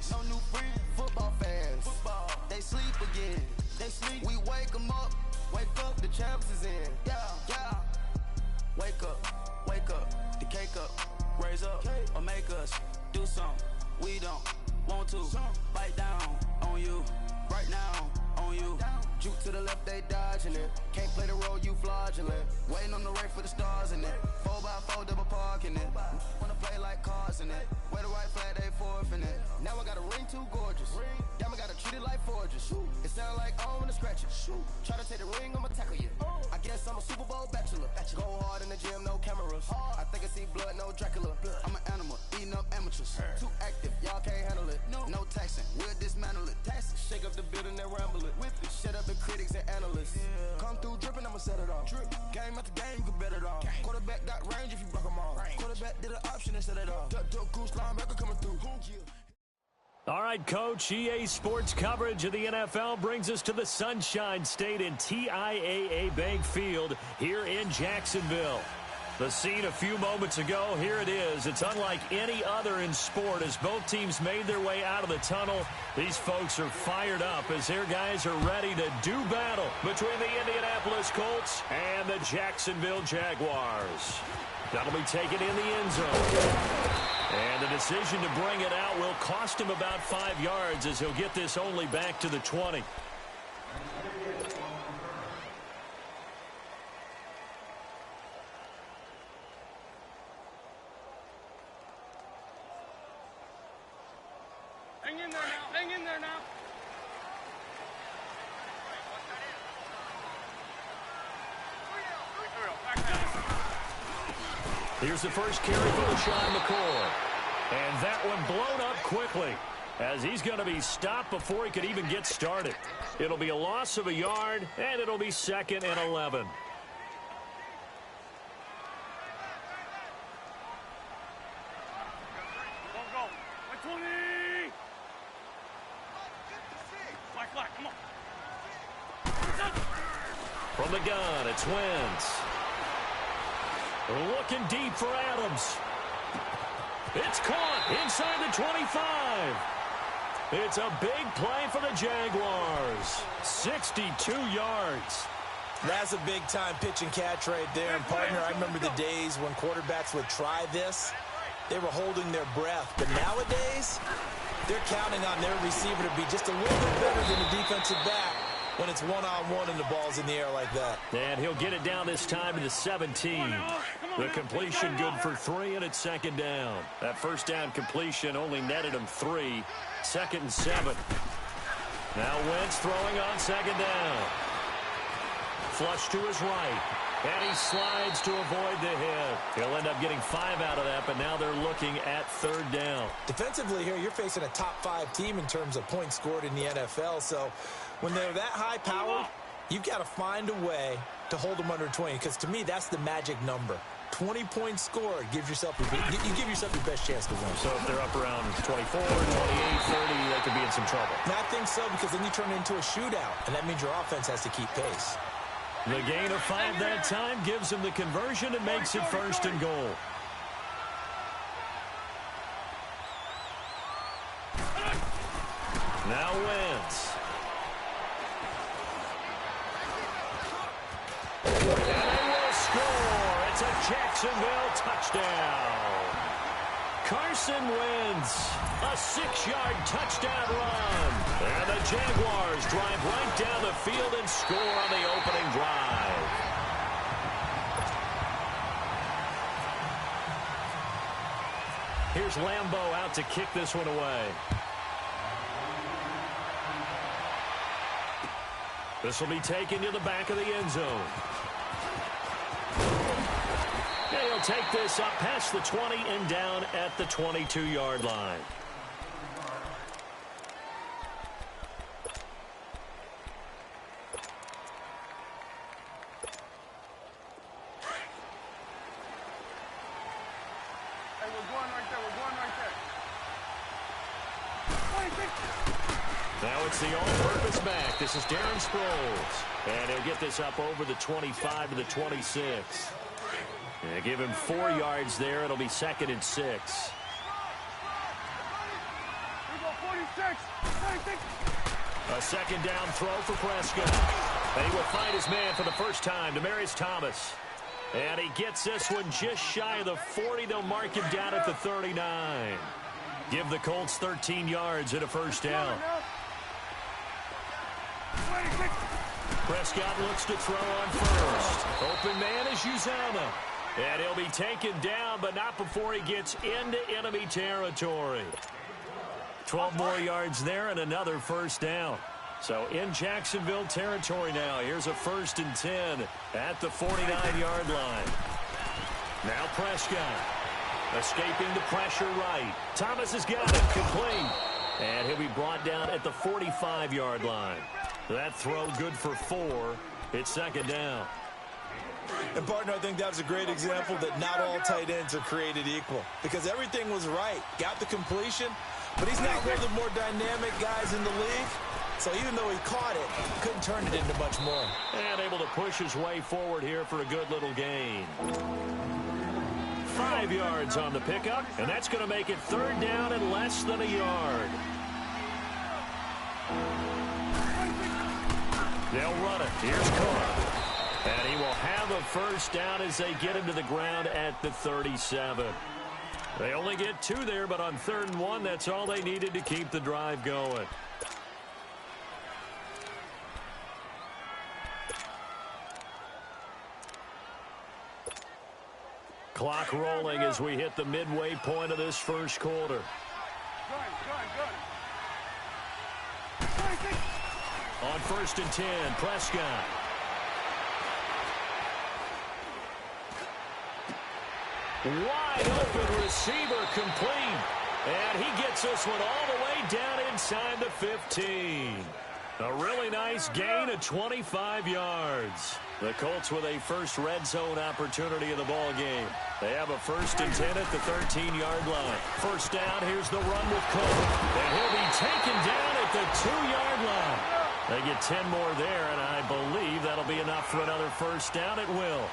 friends. No new friends. Football fans. Football. They sleep again. They sleep. We wake them up. Wake up, the champs is in. Yeah, yeah. Wake up, the cake up. Raise up, or make us do something. We don't want to. Bite down on you. Right now, on you. Juke to the left, they dodging it. Can't play the role, you fraudulent. Waiting on the race for the stars in it. 4x4 double parking it. Wanna play like cars in it. Wear the white flag, they forfeit it. Now I got a ring too gorgeous. Damn, I gotta treat it like forges. It sound like I wanna scratch it. Try to take the ring, I'ma tackle you. I guess I'm a Super Bowl bachelor. Go hard in the gym, no cameras. I think I see blood, no Dracula. I'm an animal, eating up amateurs. Too active, y'all can't handle it. No taxing, we'll dismantle it. Shake up the building and ramble it. Whip it, shut up the critics and analysts. Come through dripping, I'ma set it off. Game after game, you can bet it off. Quarterback got range if you block them all. Quarterback did an option and set it off. Duck goose linebacker coming through. All right, Coach, EA Sports coverage of the NFL brings us to the Sunshine State in TIAA Bank Field here in Jacksonville. The scene a few moments ago, here it is. It's unlike any other in sport as both teams made their way out of the tunnel. These folks are fired up as their guys are ready to do battle between the Indianapolis Colts and the Jacksonville Jaguars. That'll be taken in the end zone. And the decision to bring it out will cost him about 5 yards as he'll get this only back to the 20. Hang in there now. Hang in there now. Here's the first carry for LaShawn McCoy. And that one blown up quickly as he's going to be stopped before he could even get started. It'll be a loss of a yard, and it'll be 2nd and 11. From the gun, it's Wentz. Looking deep for Adams. It's caught inside the 25. It's a big play for the Jaguars. 62 yards. That's a big-time pitch and catch right there. And, partner, I remember the days when quarterbacks would try this. They were holding their breath. But nowadays, they're counting on their receiver to be just a little bit better than the defensive back when it's one-on-one and the ball's in the air like that. And he'll get it down this time to the 17. The completion good for 3, and it's 2nd down. That first down completion only netted him 3. 2nd and 7. Now Wentz throwing on 2nd down. Flush to his right. And he slides to avoid the hit. He'll end up getting 5 out of that, but now they're looking at 3rd down. Defensively here, you're facing a top-5 team in terms of points scored in the NFL, so when they're that high-powered, you've got to find a way to hold them under 20, because to me, that's the magic number. 20 points scored, you give yourself your best chance to win. So if they're up around 24, 28, 30, they could be in some trouble. And I think so, because then you turn it into a shootout, and that means your offense has to keep pace. The gain of 5 that time gives him the conversion and makes it 1st and goal. Now Wentz. And they will score. It's a Jacksonville touchdown. Carson Wentz, a 6-yard touchdown run. And the Jaguars drive right down the field and score on the opening drive. Here's Lambeau out to kick this one away. This will be taken to the back of the end zone. And he'll take this up past the 20 and down at the 22-yard line. Hey, we're going right there. We're going right there. Now it's the all-purpose back. This is Darren Sproles. And he'll get this up over the 25 to the 26. And give him 4 yards there. It'll be 2nd and 6. We go 40. A second down throw for Prescott. And he will find his man for the first time, Demaryius Thomas. And he gets this one just shy of the 40. They'll mark him down at the 39. Give the Colts 13 yards and a first down. Prescott looks to throw on first. Open man is Uzomah. And he'll be taken down, but not before he gets into enemy territory. 12 more yards there and another first down. So in Jacksonville territory now. Here's a 1st and 10 at the 49-yard line. Now Prescott escaping the pressure right. Thomas has got it, complete. And he'll be brought down at the 45-yard line. That throw good for 4. It's second down. And, partner, I think that was a great example that not all tight ends are created equal. Because everything was right. Got the completion, but he's not one of the more dynamic guys in the league. So even though he caught it, couldn't turn it into much more. And able to push his way forward here for a good little gain. 5 yards on the pickup, and that's going to make it third down and less than a yard. They'll run it. Here's Cook. And he will have a first down as they get him to the ground at the 37. They only get 2 there, but on 3rd and 1, that's all they needed to keep the drive going. Clock rolling as we hit the midway point of this first quarter. On 1st and 10, Prescott. Wide open receiver complete. And he gets this one all the way down inside the 15. A really nice gain of 25 yards. The Colts with a first red zone opportunity in the ball game. They have a 1st and 10 at the 13-yard line. First down, here's the run with Cook. And he'll be taken down at the 2-yard line. They get 10 more there, and I believe that'll be enough for another first down. It will.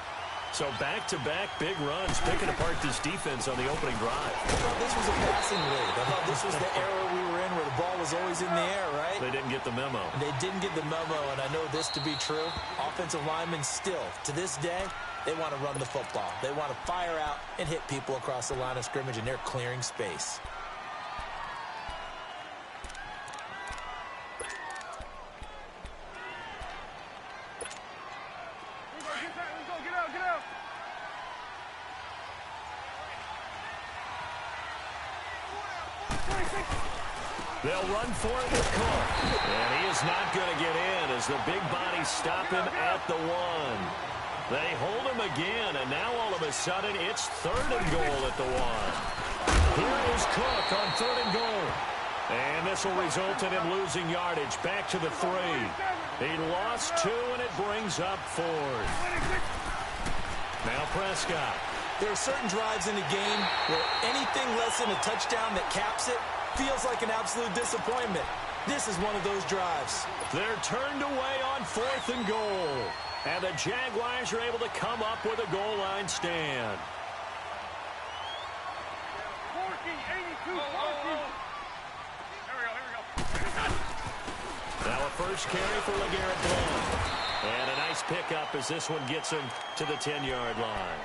So back-to-back big runs, picking apart this defense on the opening drive. I thought this was a passing league. I thought this was the era we were in where the ball was always in the air, right? They didn't get the memo. They didn't get the memo, and I know this to be true. Offensive linemen still, to this day, they want to run the football. They want to fire out and hit people across the line of scrimmage, and they're clearing space. They'll run for it with Cook. And he is not going to get in as the big bodies stop him at the 1. They hold him again, and now all of a sudden it's 3rd and goal at the 1. Here is Cook on 3rd and goal. And this will result in him losing yardage back to the 3. He lost 2, and it brings up 4th. Now Prescott. There are certain drives in the game where anything less than a touchdown that caps it feels like an absolute disappointment. This is one of those drives. They're turned away on 4th and goal. And the Jaguars are able to come up with a goal line stand. 82. Now a first carry for LeGarrette Blount. And a nice pickup as this one gets him to the 10-yard line.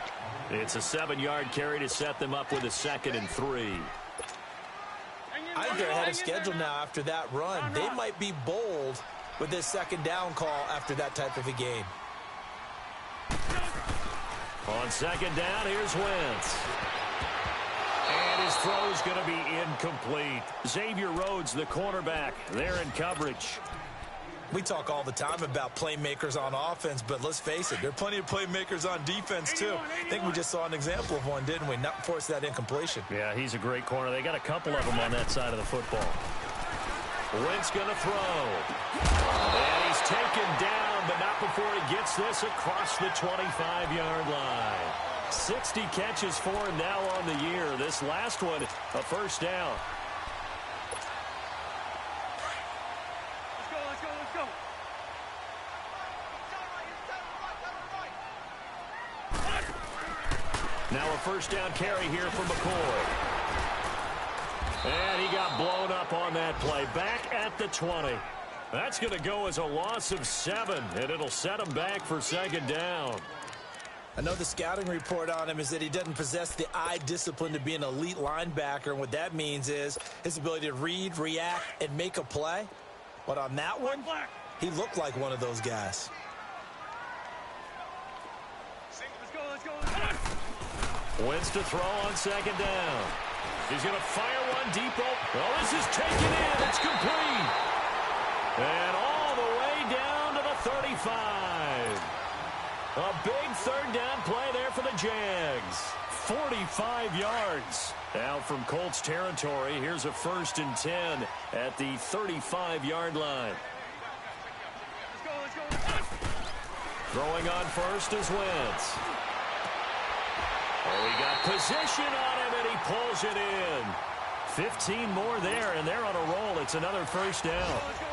It's a 7-yard carry to set them up with a 2nd and 3. I think they're ahead of schedule now after that run. They might be bold with this 2nd down call after that type of a game. On 2nd down, here's Wentz. And his throw is going to be incomplete. Xavier Rhodes, the cornerback, there in coverage. We talk all the time about playmakers on offense, but let's face it, there are plenty of playmakers on defense, too. I think we just saw an example of one, didn't we? Not force that incompletion. Yeah, he's a great corner. They got a couple of them on that side of the football. Wentz going to throw. And he's taken down, but not before he gets this across the 25-yard line. 60 catches for him now on the year. This last one, a first down. Now a first down carry here for McCoy. And he got blown up on that play. Back at the 20. That's going to go as a loss of 7, and it'll set him back for second down. I know the scouting report on him is that he doesn't possess the eye discipline to be an elite linebacker, and what that means is his ability to read, react, and make a play. But on that one, he looked like one of those guys. Let's go. Wins to throw on second down. He's going to fire one deep. Oh, this is taken in. It's complete. And all the way down to the 35. A big third down play there for the Jags. 45 yards. Now from Colts territory, here's a 1st and 10 at the 35-yard line. Let's go. Throwing on first is Wentz. Oh, he got position on him, and he pulls it in. 15 more there, and they're on a roll. It's another first down. Let's go.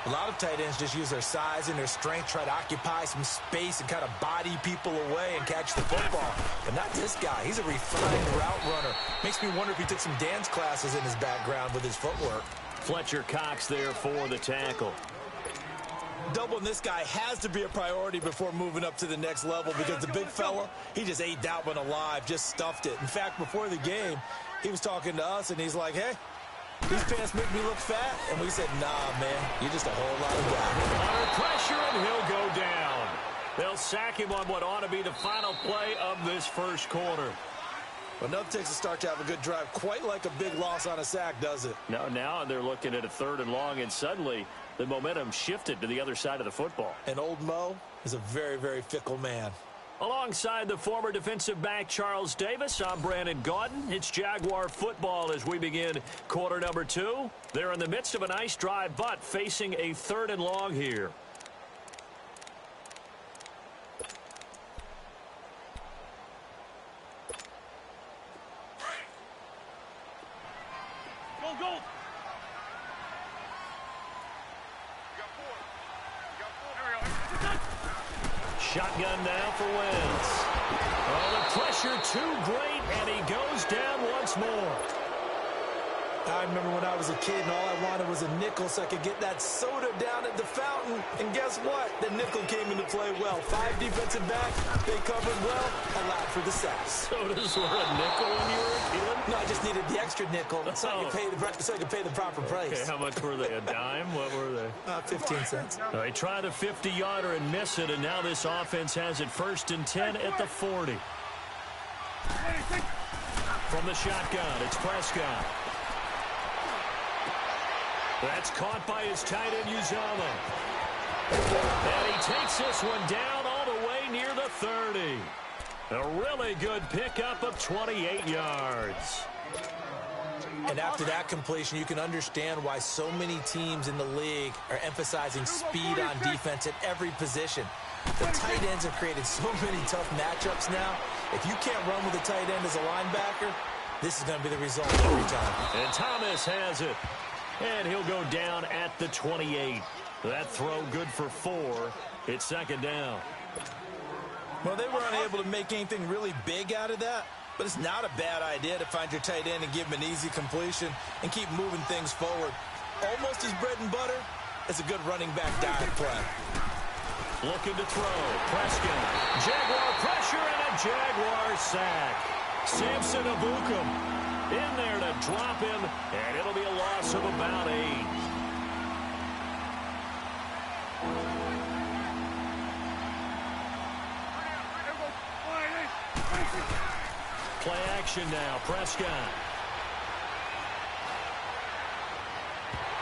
A lot of tight ends just use their size and their strength, try to occupy some space and kind of body people away and catch the football. But not this guy. He's a refined route runner. Makes me wonder if he took some dance classes in his background with his footwork. Fletcher Cox there for the tackle. Doubling this guy has to be a priority before moving up to the next level because the big fella, he just ate that one alive, just stuffed it. In fact, before the game, he was talking to us, and he's like, hey, these pants make me look fat. And we said, nah, man, you're just a whole lot of guy. Under pressure, and he'll go down. They'll sack him on what ought to be the final play of this first quarter. Well, enough takes a start to have a good drive. Quite like a big loss on a sack, does it? Now they're looking at a 3rd and long, and suddenly the momentum shifted to the other side of the football. And old Mo is a very, very fickle man. Alongside the former defensive back Charles Davis, I'm Brandon Gaudin. It's Jaguar football as we begin quarter number 2. They're in the midst of a nice drive, but facing a 3rd and long here. Go. Shotgun now for Wentz. Oh, the pressure too great, and he goes down once more. I remember when I was a kid and all I wanted was a nickel so I could get that soda down at the fountain. And guess what? The nickel came into play well. 5 defensive backs, they covered well. Allowed for the sacks. Sodas were a nickel when you were a kid? No, I just needed the extra nickel so I could pay the proper price. Okay, how much were they? A dime? What were they? 15 cents. They tried a 50-yarder and miss it, and now this offense has it 1st and 10 at the 40. From the shotgun, it's Prescott. That's caught by his tight end, Uzomah. And he takes this one down all the way near the 30. A really good pickup of 28 yards. And after that completion, you can understand why so many teams in the league are emphasizing speed on defense at every position. The tight ends have created so many tough matchups now. If you can't run with a tight end as a linebacker, this is going to be the result every time. And Thomas has it. And he'll go down at the 28. That throw good for 4. It's second down. Well, they were unable to make anything really big out of that, but it's not a bad idea to find your tight end and give him an easy completion and keep moving things forward. Almost as bread and butter as a good running back dive play. Looking to throw. Prescott. Jaguar pressure and a Jaguar sack. Samson Abukum in there to drop him, and it'll be a loss of about 8. Play action now, Prescott.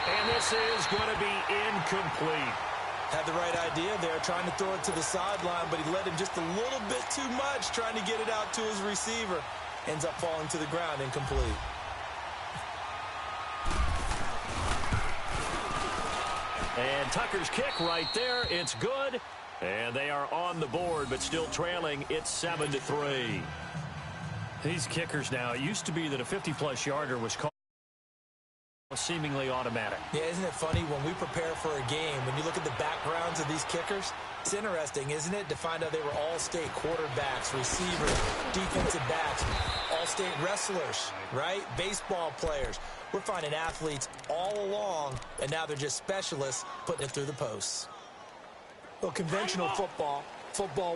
And this is going to be incomplete. Had the right idea there, trying to throw it to the sideline, but he let him just a little bit too much, trying to get it out to his receiver. Ends up falling to the ground, incomplete. And Tucker's kick right there. It's good. And they are on the board, but still trailing. It's 7-3. These kickers now, it used to be that a 50-plus yarder was called seemingly automatic. Yeah, isn't it funny when we prepare for a game, when you look at the backgrounds of these kickers, it's interesting, isn't it, to find out they were all-state quarterbacks, receivers, defensive backs, all-state wrestlers, right? Baseball players. We're finding athletes all along, and now they're just specialists putting it through the posts. Well, conventional football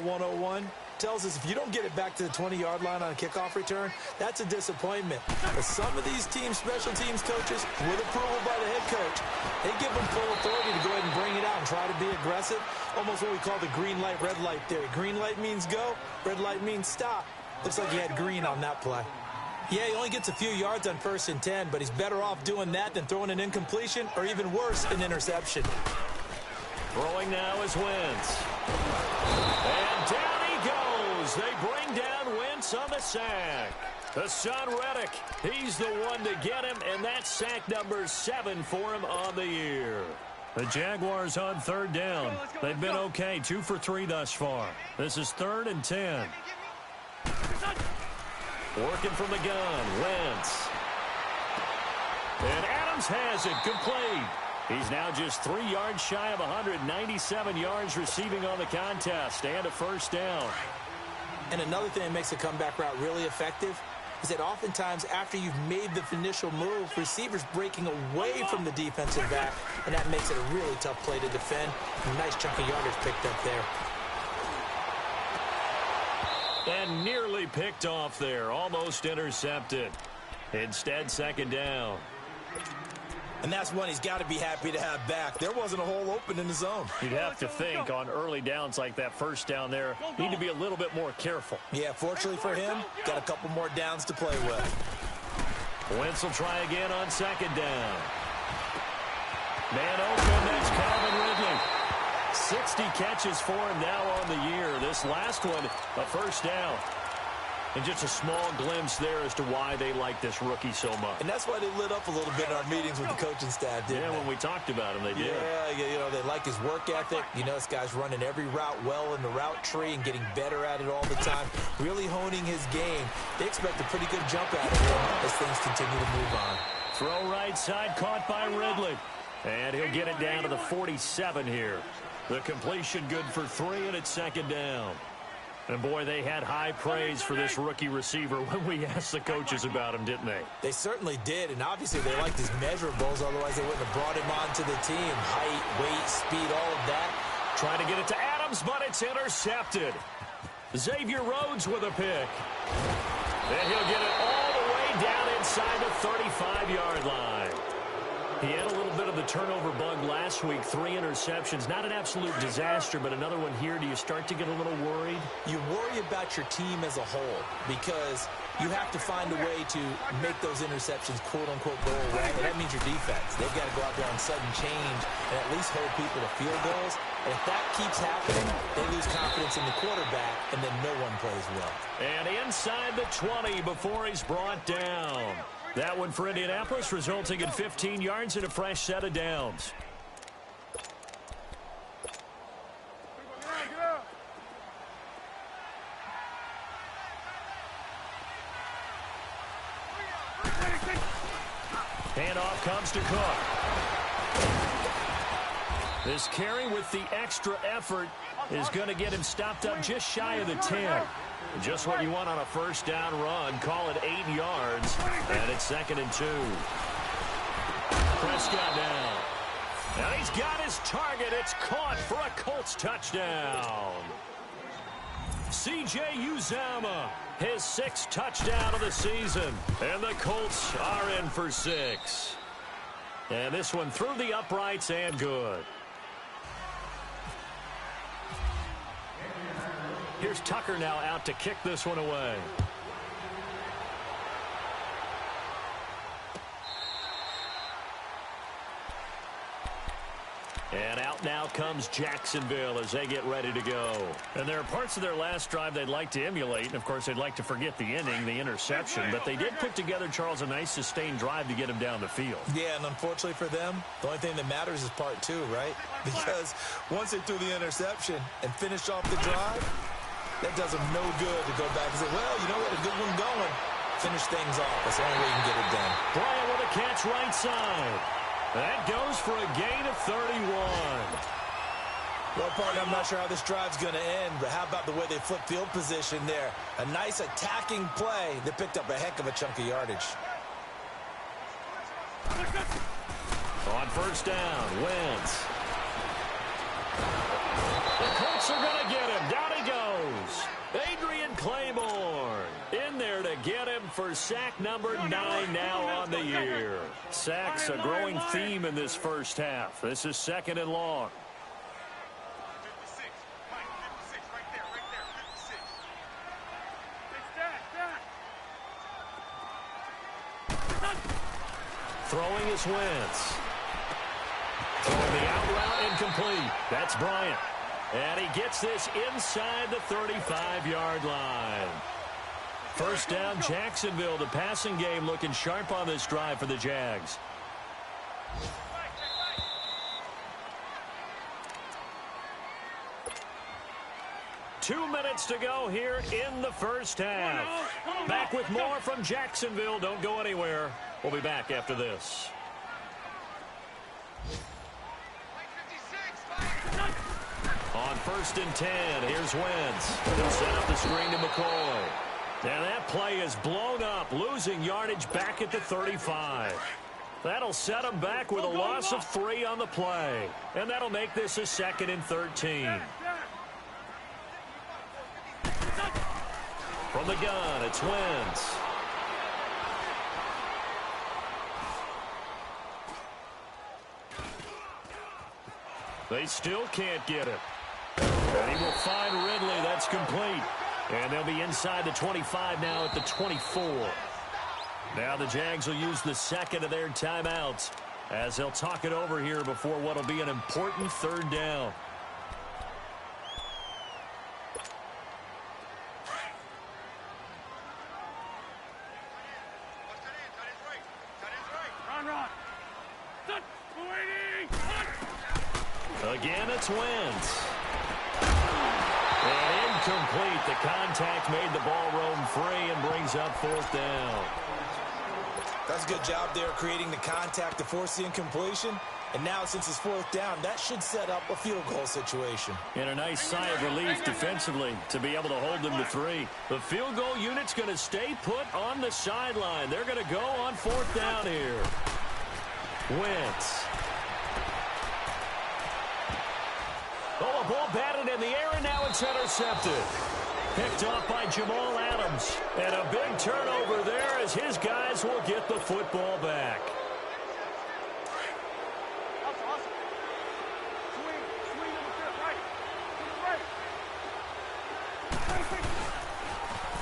101, tells us if you don't get it back to the 20-yard line on a kickoff return, that's a disappointment. But some of these teams, special teams coaches, with approval by the head coach, they give them full authority to go ahead and bring it out and try to be aggressive. Almost what we call the green light, red light theory. Green light means go, red light means stop. Looks like he had green on that play. Yeah, he only gets a few yards on 1st and 10, but he's better off doing that than throwing an incompletion or even worse, an interception. Throwing now is Wentz. And down he goes. They bring down Wentz on the sack. The son Reddick, he's the one to get him, and that's sack number 7 for him on the year. The Jaguars on 3rd down. They've been okay, 2 for 3 thus far. This is 3rd and 10. Working from the gun, Wentz. And Adams has it, complete. He's now just 3 yards shy of 197 yards receiving on the contest and a 1st down. And another thing that makes a comeback route really effective is that oftentimes after you've made the initial move, receivers breaking away from the defensive back, and that makes it a really tough play to defend. A nice chunk of yardage picked up there. And nearly picked off there, almost intercepted. Instead, 2nd down. And that's one he's got to be happy to have back. There wasn't a hole open in the zone. You'd have to think on early downs like that 1st down there, need to be a little bit more careful. Yeah, fortunately for him, got a couple more downs to play with. Wentz will try again on 2nd down. Man open, that's Calvin Ridley. 60 catches for him now on the year. This last one, a 1st down. And just a small glimpse there as to why they like this rookie so much. And that's why they lit up a little bit in our meetings with the coaching staff, didn't they? Yeah, when we talked about him, they did. Yeah, you know, they like his work ethic. You know, this guy's running every route well in the route tree and getting better at it all the time, really honing his game. They expect a pretty good jump out of him as things continue to move on. Throw right side, caught by Ridley. And he'll get it down to the 47 here. The completion good for 3, and it's 2nd down. And, boy, they had high praise for this rookie receiver when we asked the coaches about him, didn't they? They certainly did, and obviously they liked his measurables. Otherwise, they wouldn't have brought him onto the team. Height, weight, speed, all of that. Trying to get it to Adams, but it's intercepted. Xavier Rhodes with a pick. And he'll get it all the way down inside the 35-yard line. He had a little bit of the turnover bug last week, 3 interceptions. Not an absolute disaster, but another one here. Do you start to get a little worried? You worry about your team as a whole because you have to find a way to make those interceptions, quote-unquote, go away. And that means your defense. They've got to go out there on sudden change and at least hold people to field goals. And if that keeps happening, they lose confidence in the quarterback, and then no one plays well. And inside the 20 before he's brought down. That one for Indianapolis, resulting in 15 yards and a fresh set of downs. Handoff comes to Cook. This carry with the extra effort is going to get him stopped up just shy of the 10. Just what you want on a 1st down run. Call it 8 yards. And it's 2nd and 2. Prescott now. And he's got his target. It's caught for a Colts touchdown. C.J. Uzomah, his 6th touchdown of the season. And the Colts are in for 6. And this one through the uprights and good. Here's Tucker now out to kick this one away. And out now comes Jacksonville as they get ready to go. And there are parts of their last drive they'd like to emulate. And, of course, they'd like to forget the ending, the interception. But they did put together, Charles, a nice sustained drive to get him down the field. Yeah, and unfortunately for them, the only thing that matters is part 2, right? Because once they threw the interception and finished off the drive, that does them no good to go back and say, well, you know what, a good one going. Finish things off. That's the only way you can get it done. Bryant with a catch right side. That goes for a gain of 31. Well, partner, I'm not sure how this drive's going to end, but how about the way they flip field position there? A nice attacking play that picked up a heck of a chunk of yardage. On first down, Wentz. The Colts are going to get him. Down he goes. Adrian Claiborne in there to get him for sack number 9 now on the year. Sacks a growing theme in this first half. This is 2nd and long. 56, Mike, 56, right there, 56. Throwing is Wentz. Throwing the out route incomplete. That's Bryant. And he gets this inside the 35-yard line. First down, Jacksonville. The passing game looking sharp on this drive for the Jags. Two minutes to go here in the first half. Back with more from Jacksonville. Don't go anywhere. We'll be back after this. On 1st and 10, here's Wentz. He'll set up the screen to McCoy. And that play is blown up, losing yardage back at the 35. That'll set him back with a loss of 3 on the play. And that'll make this a 2nd and 13. From the gun, it's Wentz. They still can't get it. And he will find Ridley. That's complete. And they'll be inside the 25 now at the 24. Now the Jags will use the second of their timeouts as they'll talk it over here before what will be an important 3rd down. Again, it's Wentz. And incomplete. The contact made the ball roam free and brings up 4th down. That's a good job there creating the contact to force the incompletion. And now, since it's 4th down, that should set up a field goal situation. And a nice sigh of relief defensively to be able to hold them to 3. The field goal unit's going to stay put on the sideline. They're going to go on 4th down here. Wentz. Oh, a ball batted in the air, and now it's intercepted. Picked off by Jamal Adams. And a big turnover there as his guys will get the football back.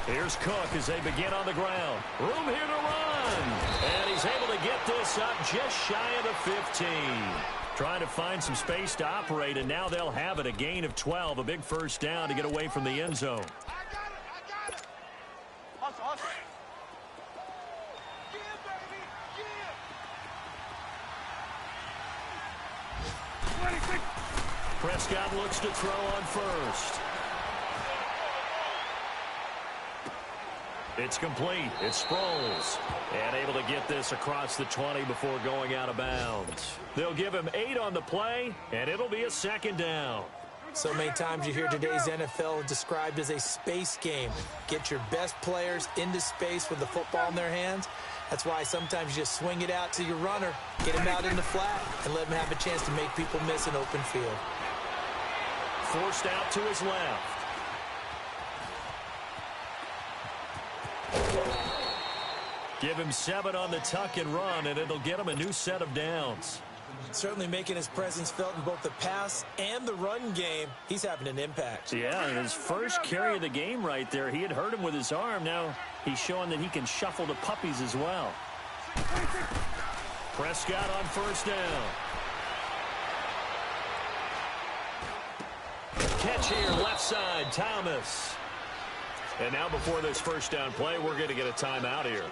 Here's Cook as they begin on the ground. Room here to run. And he's able to get this up just shy of the 15. Trying to find some space to operate, and now they'll have it. A gain of 12, a big first down to get away from the end zone. I got it. Hustle. Yeah, baby, yeah. 26. Prescott looks to throw on first. It's complete. It's Sproles. And able to get this across the 20 before going out of bounds. They'll give him 8 on the play, and it'll be a 2nd down. So many times you hear today's NFL described as a space game. Get your best players into space with the football in their hands. That's why sometimes you just swing it out to your runner, get him out in the flat, and let him have a chance to make people miss an open field. Forced out to his left. Give him 7 on the tuck and run, and it'll get him a new set of downs. Certainly making his presence felt in both the pass and the run game. He's having an impact. Yeah, and his first carry of the game right there, he had hurt him with his arm. Now he's showing that he can shuffle the puppies as well. Prescott on first down. Catch here, left side, Thomas. And now before this first down play, we're going to get a timeout here,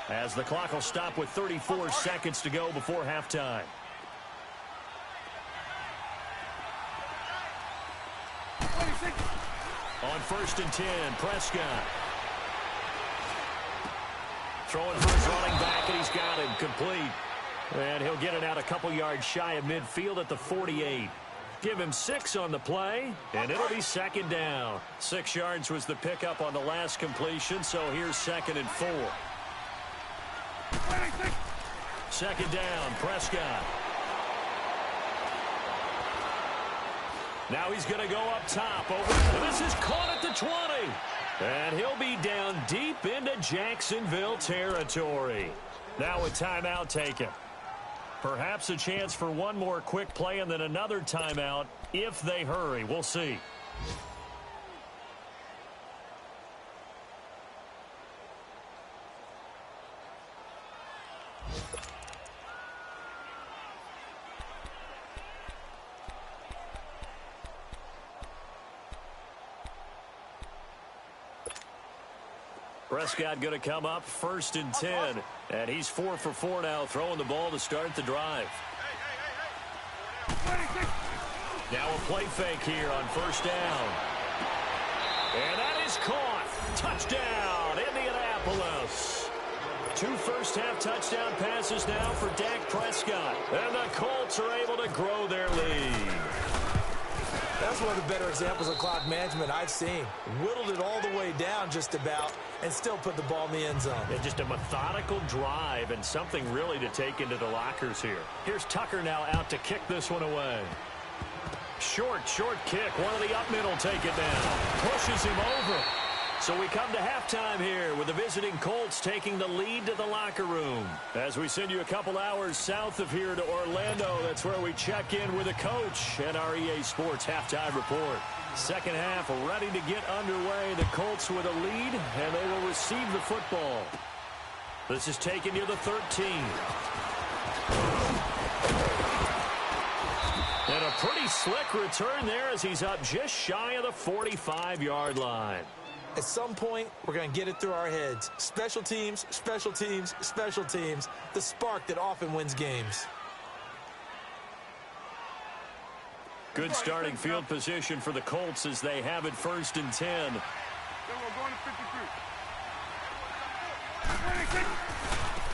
as the clock will stop with 34 seconds to go before halftime. On 1st and 10, Prescott. Throwing for his running back, and he's got him complete. And he'll get it out a couple yards shy of midfield at the 48. Give him 6 on the play, and it'll be second down. 6 yards was the pickup on the last completion, so here's 2nd and 4. Second down, Prescott. Now he's going to go up top. And this is caught at the 20. And he'll be down deep into Jacksonville territory. Now a timeout taken. Perhaps a chance for one more quick play and then another timeout if they hurry. We'll see. Prescott going to come up 1st and 10. And he's 4 for 4 now, throwing the ball to start the drive. Now a play fake here on 1st down. And that is caught. Touchdown, Indianapolis. 2 first-half touchdown passes now for Dak Prescott. And the Colts are able to grow their lead. That's one of the better examples of clock management I've seen. Whittled it all the way down just about and still put the ball in the end zone. And just a methodical drive and something really to take into the lockers here. Here's Tucker now out to kick this one away. Short kick. One of the up middle take it down. Pushes him over. So we come to halftime here with the visiting Colts taking the lead to the locker room. As we send you a couple hours south of here to Orlando, that's where we check in with the coach and our EA Sports halftime report. Second half ready to get underway. The Colts with a lead, and they will receive the football. This is taken near the 13. And a pretty slick return there as he's up just shy of the 45-yard line. At some point, we're going to get it through our heads. Special teams, special teams, special teams. The spark that often wins games. Good starting field position for the Colts as they have it 1st and 10.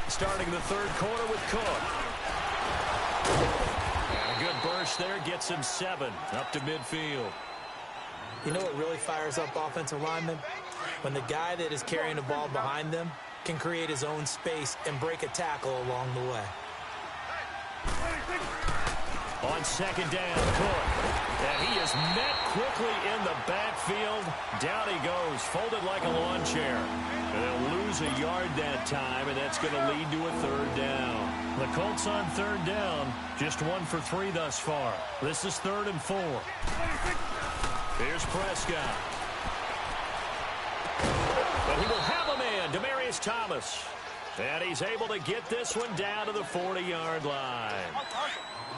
Starting the 3rd quarter with Cook. And a good burst there gets him 7 up to midfield. You know what really fires up offensive linemen? When the guy that is carrying the ball behind them can create his own space and break a tackle along the way. On 2nd down, Cook. And he is met quickly in the backfield. Down he goes, folded like a lawn chair. And they'll lose a yard that time, and that's going to lead to a 3rd down. The Colts on 3rd down, just 1 for 3 thus far. This is 3rd and 4. Here's Prescott. But he will have a man, Demaryius Thomas. And he's able to get this one down to the 40-yard line.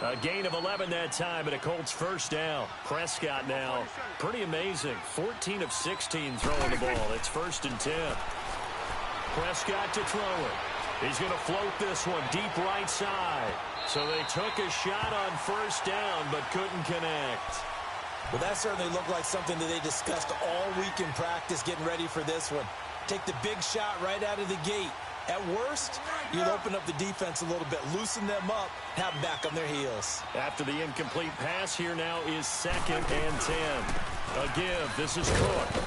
A gain of 11 that time, and a Colts 1st down. Prescott now, pretty amazing. 14 of 16 throwing the ball. It's 1st and 10. Prescott to throw it. He's going to float this one deep right side. So they took a shot on 1st down, but couldn't connect. Well, that certainly looked like something that they discussed all week in practice getting ready for this one. Take the big shot right out of the gate. At worst, you'll open up the defense a little bit, loosen them up, have them back on their heels. After the incomplete pass, here now is 2nd and 10. A give. This is Cook.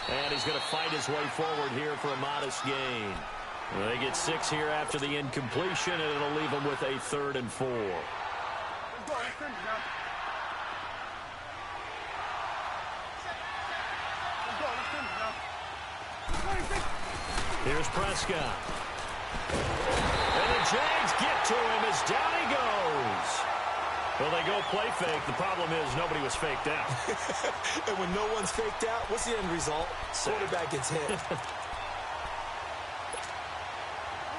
And he's going to fight his way forward here for a modest gain. Well, they get 6 here after the incompletion, and it'll leave them with a 3rd and 4. Here's Prescott. And the Jags get to him as down he goes. Well, they go play fake. The problem is nobody was faked out. And when no one's faked out, what's the end result? Quarterback gets hit.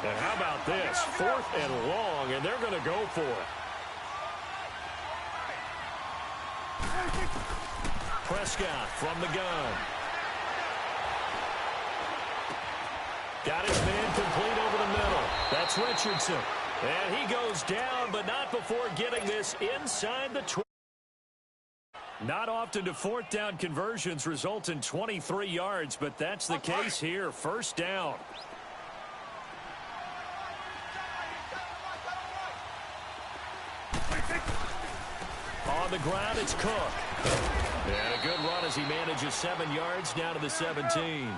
And how about this? 4th and long, and they're going to go for it. Prescott from the gun. Got his man complete over the middle. That's Richardson. And he goes down, but not before getting this inside the 20. Not often do 4th down conversions result in 23 yards, but that's the case here. 1st down. On On the ground, it's Cook. And a good run as he manages 7 yards down to the 17.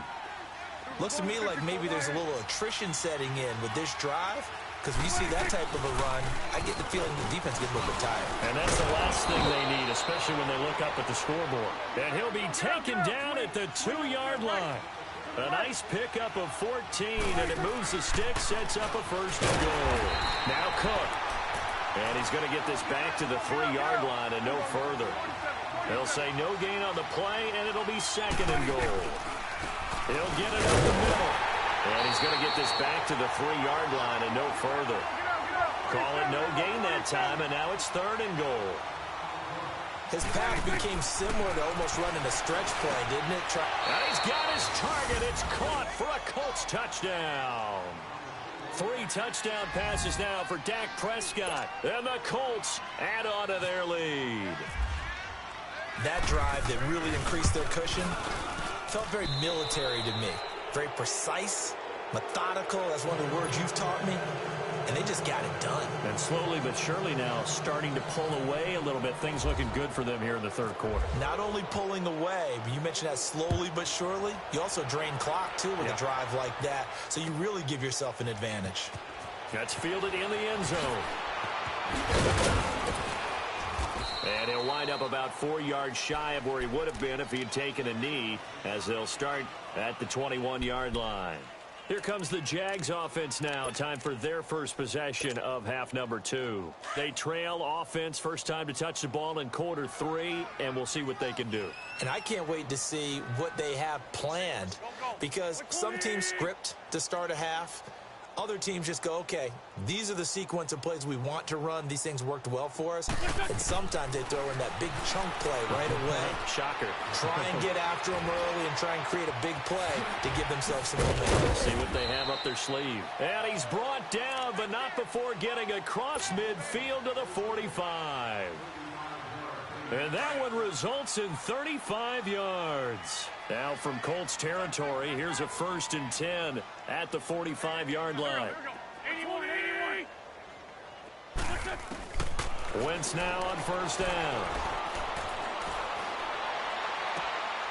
Looks to me like maybe there's a little attrition setting in with this drive. Because when you see that type of a run, I get the feeling the defense gets a little bit tired. And that's the last thing they need, especially when they look up at the scoreboard. And he'll be taken down at the 2-yard line. A nice pickup of 14, and it moves the stick, sets up a first and goal. Now Cook. And he's going to get this back to the 3-yard line and no further. They'll say no gain on the play, and it'll be second and goal. He'll get it up the middle. And he's going to get this back to the 3-yard line and no further. Call it no gain that time, and now it's third and goal. His path became similar to almost running a stretch play, didn't it? And he's got his target. It's caught for a Colts touchdown. 3 touchdown passes now for Dak Prescott. And the Colts add on to their lead. That drive that really increased their cushion felt very military to me. Very precise, methodical. That's one of the words you've taught me. And they just got it done. And slowly but surely now starting to pull away a little bit. Things looking good for them here in the third quarter. Not only pulling away, but you mentioned that slowly but surely. You also drain clock, too, with a drive like that. So you really give yourself an advantage. That's fielded in the end zone. And he'll wind up about 4 yards shy of where he would have been if he had taken a knee, as they'll start at the 21-yard line. Here comes the Jags offense now. Time for their first possession of half number 2. They trail offense, first time to touch the ball in quarter 3, and we'll see what they can do. And I can't wait to see what they have planned, because some teams script to start a half. Other teams just go, okay, these are the sequence of plays we want to run. These things worked well for us. And sometimes they throw in that big chunk play right away. Shocker. Try and get after them early and try and create a big play to give themselves some momentum. See what they have up their sleeve. And he's brought down, but not before getting across midfield to the 45. And that one results in 35 yards. Now from Colts territory, here's a 1st and 10 at the 45-yard line. 81. Wentz now on first down.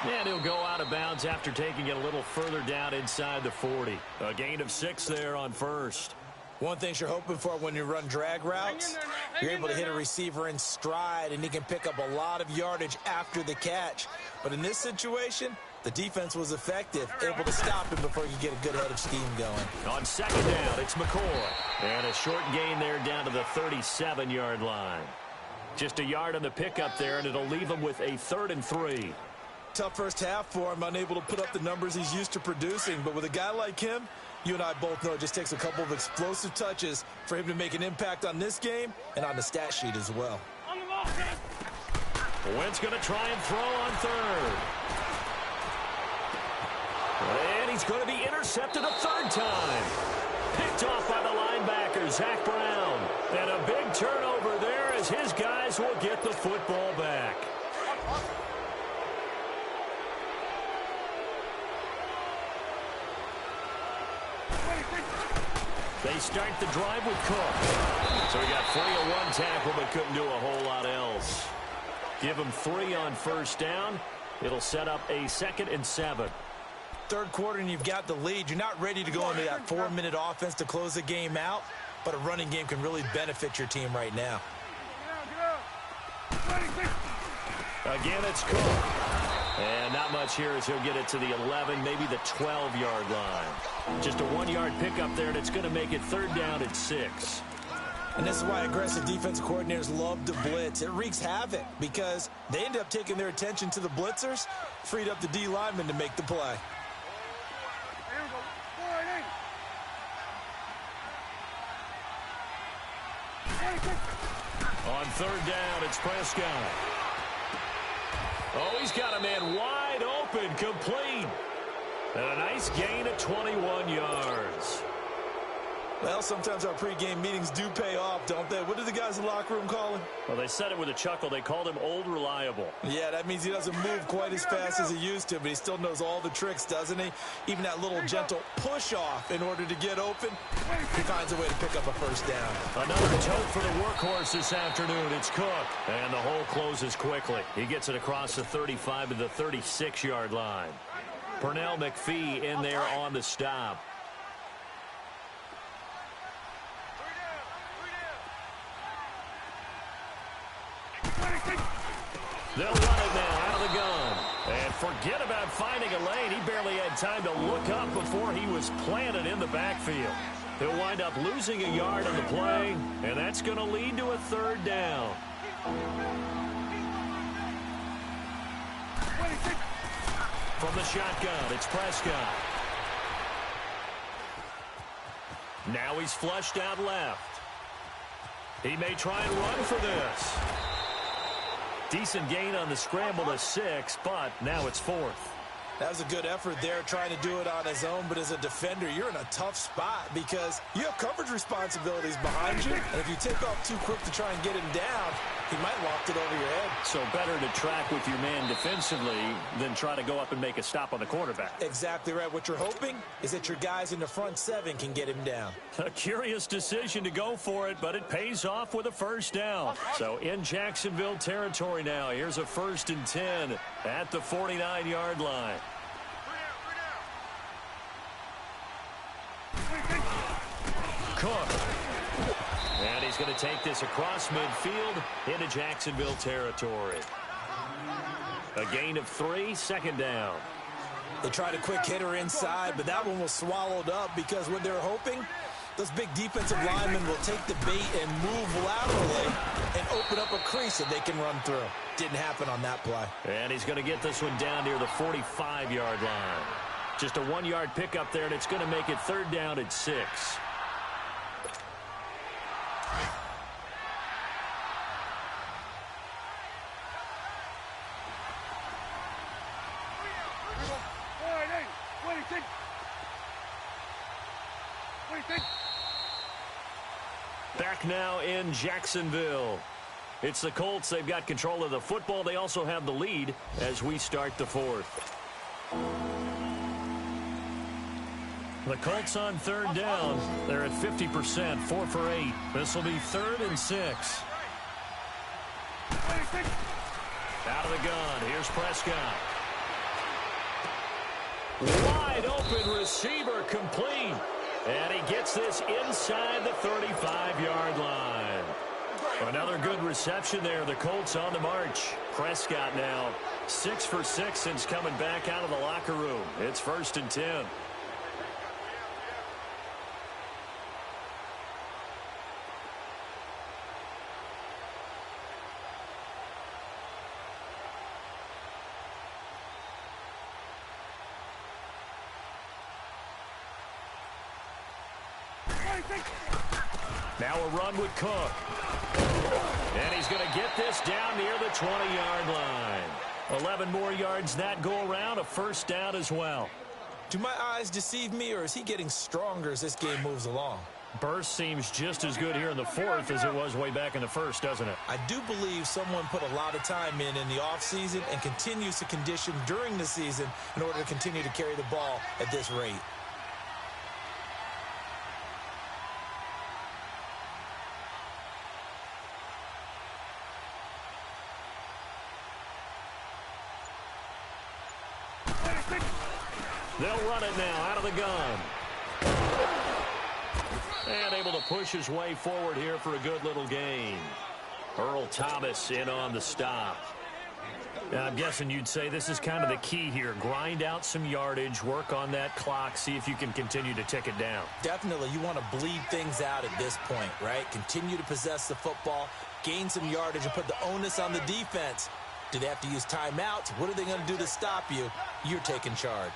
And he'll go out of bounds after taking it a little further down inside the 40. A gain of 6 there on first. One thing you're hoping for when you run drag routes, you're able to hit a receiver in stride, and he can pick up a lot of yardage after the catch. But in this situation, the defense was effective, able to stop him before you get a good head of steam going. On second down, it's McCoy. And a short gain there down to the 37-yard line. Just a yard on the pickup there, and it'll leave him with a 3rd and 3. Tough first half for him, unable to put up the numbers he's used to producing. But with a guy like him, you and I both know it just takes a couple of explosive touches for him to make an impact on this game and on the stat sheet as well. Wentz going to try and throw on 3rd. And he's going to be intercepted a 3rd time. Picked off by the linebacker, Zach Brown. And a big turnover there as his guys will get the football back. They start the drive with Cook. So he got 3 on 1 tackle, but couldn't do a whole lot else. Give him 3 on first down. It'll set up a 2nd and 7. Third quarter and you've got the lead. You're not ready to go into that 4-minute offense to close the game out, but a running game can really benefit your team right now. Again, it's Cook. And not much here as he'll get it to the 11, maybe the 12-yard line. Just a 1-yard pickup there, and it's going to make it 3rd down at 6. And this is why aggressive defensive coordinators love to blitz. It wreaks havoc because they end up taking their attention to the blitzers, freed up the D lineman to make the play. On 3rd down, it's Prescott. Oh, he's got a man wide open, complete. And a nice gain of 21 yards. Well, sometimes our pregame meetings do pay off, don't they? What did the guys in the locker room call him? Well, they said it with a chuckle. They called him Old Reliable. Yeah, that means he doesn't move quite as fast as he used to, but he still knows all the tricks, doesn't he? Even that little gentle push-off in order to get open, he finds a way to pick up a first down. Another tote for the workhorse this afternoon. It's Cook. And the hole closes quickly. He gets it across the 35 to the 36-yard line. Pernell McPhee in there on the stop. They'll run it now out of the gun. And forget about finding a lane. He barely had time to look up before he was planted in the backfield. He'll wind up losing a yard on the play, and that's going to lead to a third down. From the shotgun, it's Prescott. Now he's flushed out left. He may try and run for this. Decent gain on the scramble to 6, but now it's 4th. That was a good effort there, trying to do it on his own, but as a defender, you're in a tough spot because you have coverage responsibilities behind you, and if you take off too quick to try and get him down, he might loft it over your head. So better to track with your man defensively than try to go up and make a stop on the quarterback. Exactly right. What you're hoping is that your guys in the front 7 can get him down. A curious decision to go for it, but it pays off with a first down. So in Jacksonville territory now, here's a 1st and 10 at the 49-yard line. Cook. And he's going to take this across midfield into Jacksonville territory. A gain of 3, 2nd down. They tried a quick hitter inside, but that one was swallowed up because what they're hoping, those big defensive linemen will take the bait and move laterally and open up a crease that they can run through. Didn't happen on that play. And he's going to get this one down near the 45-yard line. Just a 1-yard pickup there, and it's going to make it 3rd down at 6. Back now in Jacksonville. It's the Colts. They've got control of the football. They also have the lead as we start the 4th. The Colts on 3rd down. They're at 50%, 4 for 8. This will be 3rd and 6. Out of the gun. Here's Prescott. Wide open receiver complete. And he gets this inside the 35-yard line. Another good reception there. The Colts on the march. Prescott now 6 for 6 since coming back out of the locker room. It's 1st and 10. Now a run with Cook. And he's going to get this down near the 20-yard line. 11 more yards that go around, a first down as well. Do my eyes deceive me, or is he getting stronger as this game moves along? Burst seems just as good here in the 4th as it was way back in the 1st, doesn't it? I do believe someone put a lot of time in the offseason and continues to condition during the season in order to continue to carry the ball at this rate. They'll run it now out of the gun. And able to push his way forward here for a good little gain. Earl Thomas in on the stop. Now, I'm guessing you'd say this is kind of the key here. Grind out some yardage, work on that clock, see if you can continue to tick it down. Definitely. You want to bleed things out at this point, right? Continue to possess the football, gain some yardage, and put the onus on the defense. Do they have to use timeouts? What are they going to do to stop you? You're taking charge.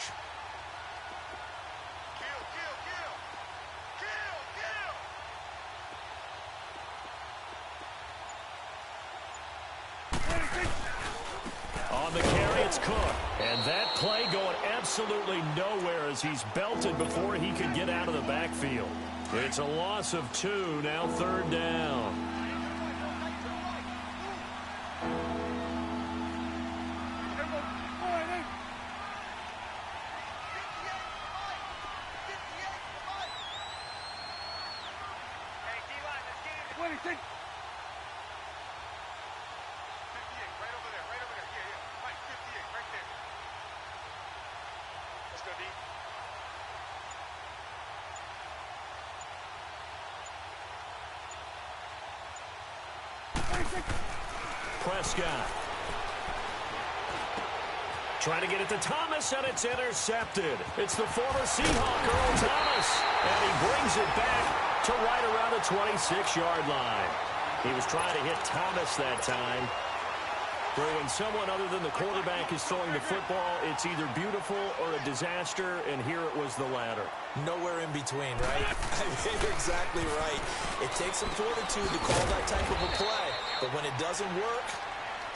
On the carry, it's Cook. And that play going absolutely nowhere as he's belted before he could get out of the backfield. It's a loss of 2, now 3rd down. Prescott. Trying to get it to Thomas, and it's intercepted. It's the former Seahawk, Earl Thomas, and he brings it back to right around the 26-yard line. He was trying to hit Thomas that time. But when someone other than the quarterback is throwing the football, it's either beautiful or a disaster, and here it was the latter. Nowhere in between, right? You're exactly right. It takes some fortitude to call that type of a play, but when it doesn't work,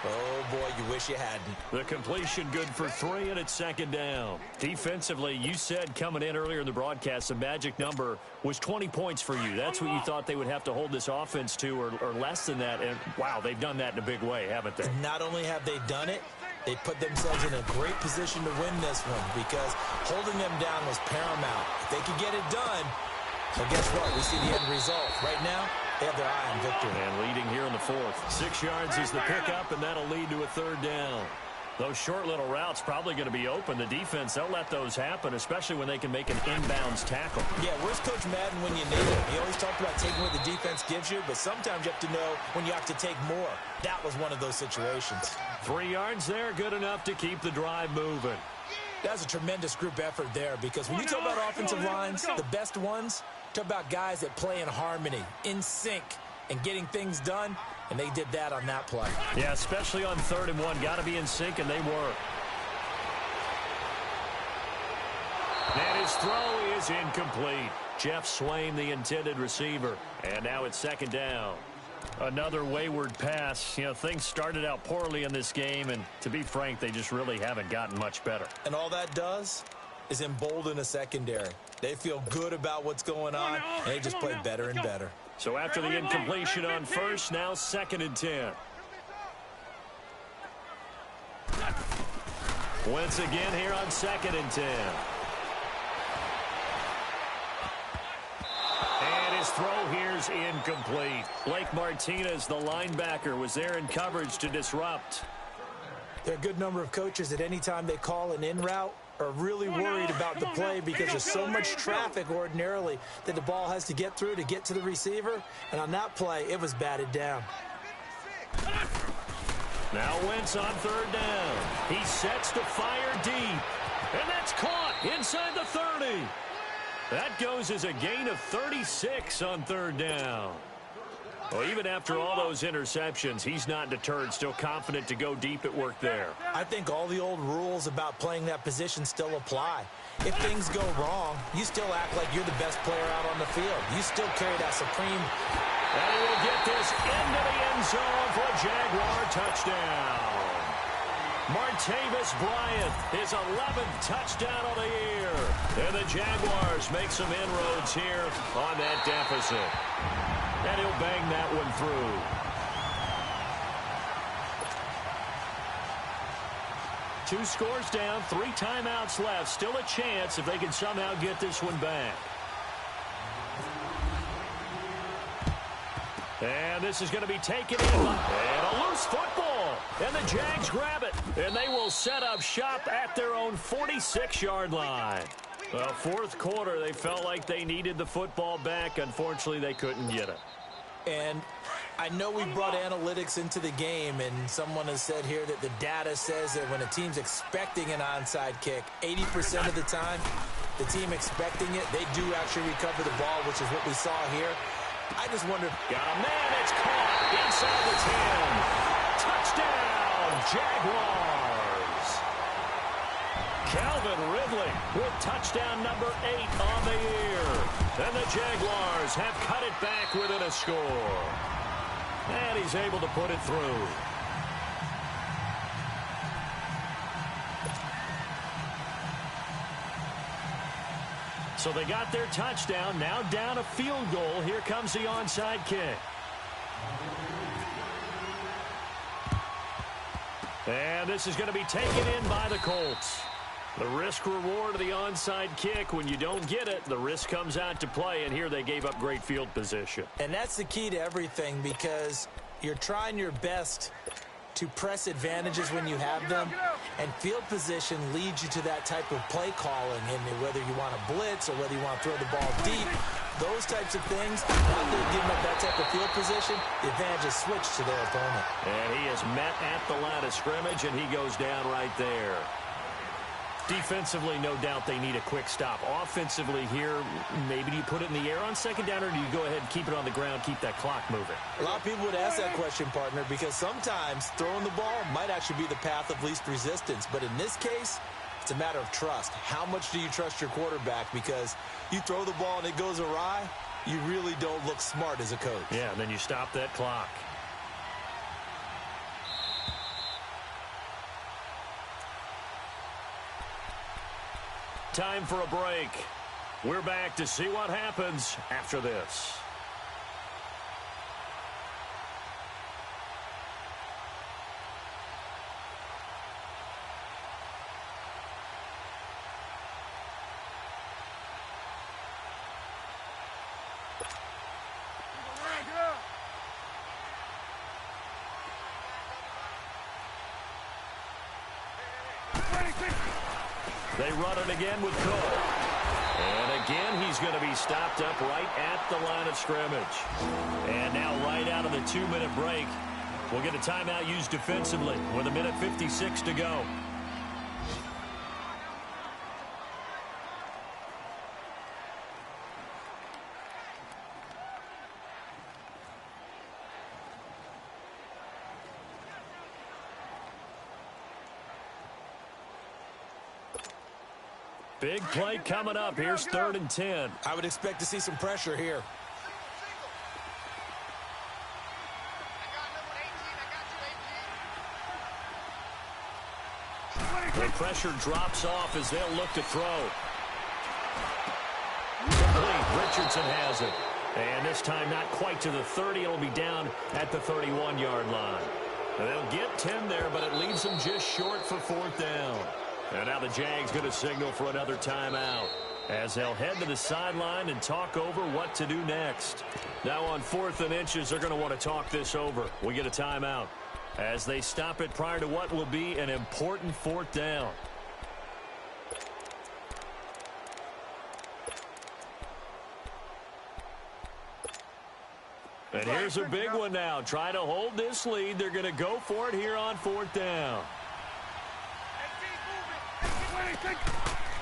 oh, boy, you wish you hadn't. The completion good for 3, and it's 2nd down. Defensively, you said coming in earlier in the broadcast, the magic number was 20 points for you. That's what you thought they would have to hold this offense to, or less than that. And, wow, they've done that in a big way, haven't they? Not only have they done it, they put themselves in a great position to win this one because holding them down was paramount. If they could get it done, well, guess what? We see the end result. Right now, they have their eye on victory. And leading here in the 4th. 6 yards is the pickup, and that'll lead to a 3rd down. Those short little routes probably going to be open. The defense, they'll let those happen, especially when they can make an inbounds tackle. Yeah, where's Coach Madden when you need him? He always talked about taking what the defense gives you, but sometimes you have to know when you have to take more. That was one of those situations. 3 yards there, good enough to keep the drive moving. That's a tremendous group effort there because when you talk about offensive lines, the best ones, talk about guys that play in harmony, in sync, and getting things done, and they did that on that play. Yeah, especially on 3rd and 1. Got to be in sync, and they were. And his throw is incomplete. Jeff Swain, the intended receiver. And now it's 2nd down. Another wayward pass. You know, things started out poorly in this game, and to be frank, they just really haven't gotten much better. And all that does is embolden a secondary. They feel good about what's going on, and they just play better and better. So after the incompletion on 1st, now 2nd and 10. Once again here on 2nd and 10. And his throw here's incomplete. Blake Martinez, the linebacker, was there in coverage to disrupt. There are a good number of coaches at any time they call an in route are really worried about the play because there's so much traffic ordinarily that the ball has to get through to get to the receiver. And on that play, it was batted down. Now Wentz on 3rd down. He sets to fire deep. And that's caught inside the 30. That goes as a gain of 36 on 3rd down. Well, even after all those interceptions, he's not deterred, still confident to go deep at work there. I think all the old rules about playing that position still apply. If things go wrong, you still act like you're the best player out on the field. You still carry that supreme. And he will get this into the end zone for a Jaguar touchdown. Martavis Bryant, his 11th touchdown of the year. And the Jaguars make some inroads here on that deficit. And he'll bang that one through. Two scores down, 3 timeouts left. Still a chance if they can somehow get this one back. And this is going to be taken in. And a loose football. And the Jags grab it. And they will set up shop at their own 46-yard line. Well, 4th quarter, they felt like they needed the football back. Unfortunately, they couldn't get it. And I know we brought analytics into the game, and someone has said here that the data says that when a team's expecting an onside kick, 80% of the time, the team expecting it, they do actually recover the ball, which is what we saw here. I just wonder. Got a man that's caught inside the 10. Touchdown, Jaguars. Calvin Ridley with touchdown number 8 on the year. And the Jaguars have cut it back within a score. And he's able to put it through. So they got their touchdown, now down a field goal. Here comes the onside kick. And this is going to be taken in by the Colts. The risk-reward of the onside kick, when you don't get it, the risk comes out to play, and here they gave up great field position. And that's the key to everything, because you're trying your best to press advantages when you have them, and field position leads you to that type of play calling, and whether you want to blitz or whether you want to throw the ball deep, those types of things, now they're giving up that type of field position, the advantage is switched to their opponent. And he is met at the line of scrimmage, and he goes down right there. Defensively, no doubt they need a quick stop. Offensively here, maybe do you put it in the air on second down, or do you go ahead and keep it on the ground, keep that clock moving? A lot of people would ask that question, partner, because sometimes throwing the ball might actually be the path of least resistance. But in this case, it's a matter of trust. How much do you trust your quarterback? Because you throw the ball and it goes awry, you really don't look smart as a coach. Yeah, and then you stop that clock. Time for a break. We're back to see what happens after this. They run it again with Cook. And again, he's going to be stopped up right at the line of scrimmage. And now right out of the 2-minute break, we'll get a timeout used defensively with 1:56 to go. Big play coming up. Here's 3rd and 10. I would expect to see some pressure here. The pressure drops off as they'll look to throw. Complete. Richardson has it. And this time not quite to the 30. It'll be down at the 31-yard line. And they'll get 10 there, but it leaves them just short for 4th down. And now the Jags going to signal for another timeout as they'll head to the sideline and talk over what to do next. Now on 4th and inches, they're going to want to talk this over. We get a timeout as they stop it prior to what will be an important 4th down. And here's a big one now. Trying to hold this lead. They're going to go for it here on 4th down.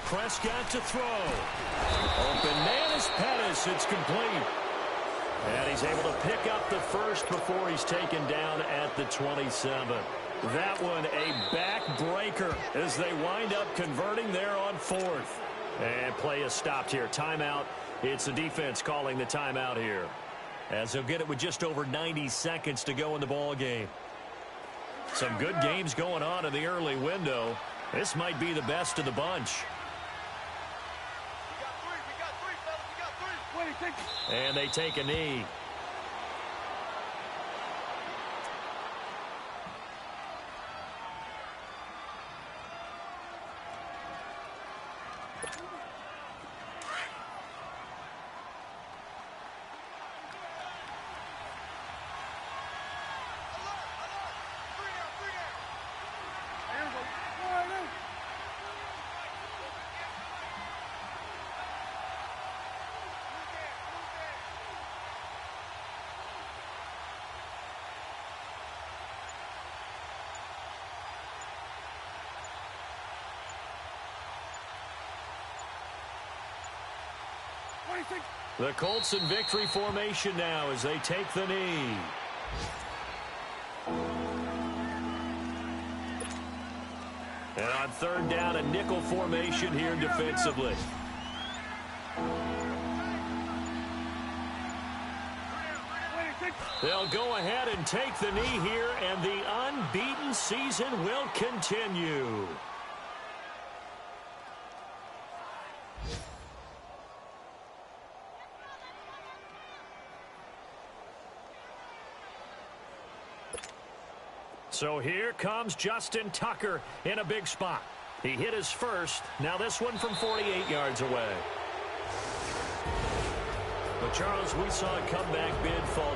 Prescott to throw. Open man is Pettis. It's complete. And he's able to pick up the first before he's taken down at the 27. That one a backbreaker as they wind up converting there on 4th. And play is stopped here. Timeout. It's the defense calling the timeout here, as they'll get it with just over 90 seconds to go in the ball game. Some good games going on in the early window. This might be the best of the bunch. And they take a knee. The Colts in victory formation now as they take the knee. And on 3rd down, a nickel formation here defensively. They'll go ahead and take the knee here, and the unbeaten season will continue. So here comes Justin Tucker in a big spot. He hit his first. Now this one from 48 yards away. But, Charles, we saw a comeback bid fall